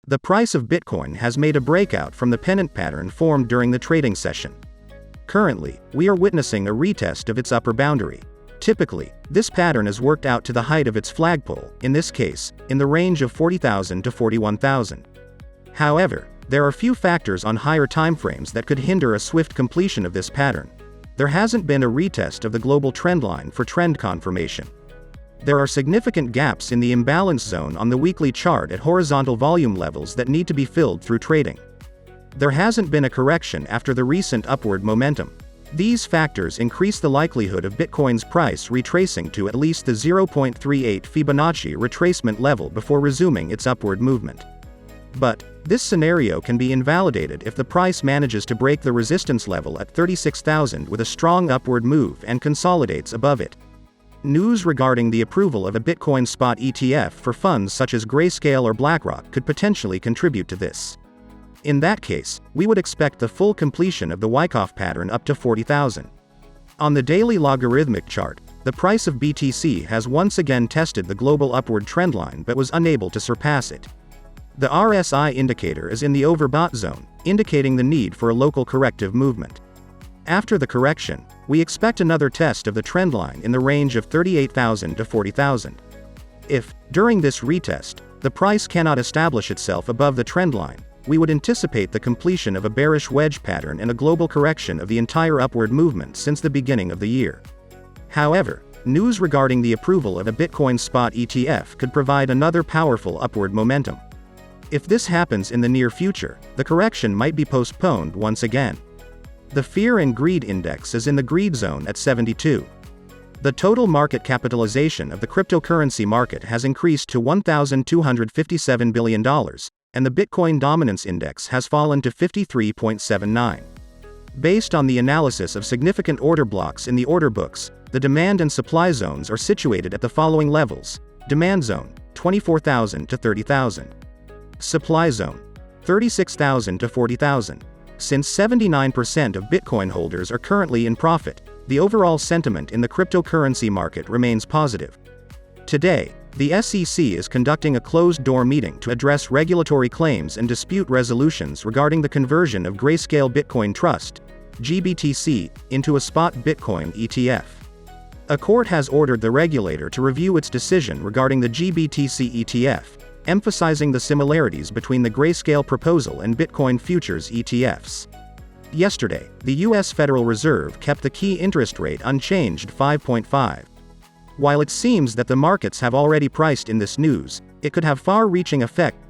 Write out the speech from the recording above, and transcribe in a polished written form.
The price of Bitcoin has made a breakout from the pennant pattern formed during the trading session. Currently, we are witnessing a retest of its upper boundary. Typically, this pattern is worked out to the height of its flagpole, in this case, in the range of 40,000 to 41,000. However, there are few factors on higher timeframes that could hinder a swift completion of this pattern. There hasn't been a retest of the global trendline for trend confirmation. There are significant gaps in the imbalance zone on the weekly chart at horizontal volume levels that need to be filled through trading. There hasn't been a correction after the recent upward momentum. These factors increase the likelihood of Bitcoin's price retracing to at least the 0.38 Fibonacci retracement level before resuming its upward movement. But, this scenario can be invalidated if the price manages to break the resistance level at 36,000 with a strong upward move and consolidates above it. News regarding the approval of a Bitcoin spot ETF for funds such as Grayscale or BlackRock could potentially contribute to this. In that case, we would expect the full completion of the Wyckoff pattern up to 40,000. On the daily logarithmic chart, the price of BTC has once again tested the global upward trendline but was unable to surpass it. The RSI indicator is in the overbought zone, indicating the need for a local corrective movement. After the correction, we expect another test of the trendline in the range of 38,000 to 40,000. If, during this retest, the price cannot establish itself above the trendline, we would anticipate the completion of a bearish wedge pattern and a global correction of the entire upward movement since the beginning of the year. However, news regarding the approval of a Bitcoin spot ETF could provide another powerful upward momentum. If this happens in the near future, the correction might be postponed once again. The Fear and Greed Index is in the greed zone at 72. The total market capitalization of the cryptocurrency market has increased to $1,257 billion, and the Bitcoin Dominance Index has fallen to 53.79. Based on the analysis of significant order blocks in the order books, the demand and supply zones are situated at the following levels: demand zone, 24,000 to 30,000. Supply zone, 36,000 to 40,000. Since 79% of Bitcoin holders are currently in profit, the overall sentiment in the cryptocurrency market remains positive. Today, the SEC is conducting a closed-door meeting to address regulatory claims and dispute resolutions regarding the conversion of Grayscale Bitcoin Trust, GBTC, into a spot Bitcoin ETF. A court has ordered the regulator to review its decision regarding the GBTC ETF, emphasizing the similarities between the Grayscale proposal and Bitcoin futures ETFs. Yesterday, the U.S. Federal Reserve kept the key interest rate unchanged 5.5. While it seems that the markets have already priced in this news, it could have far-reaching effect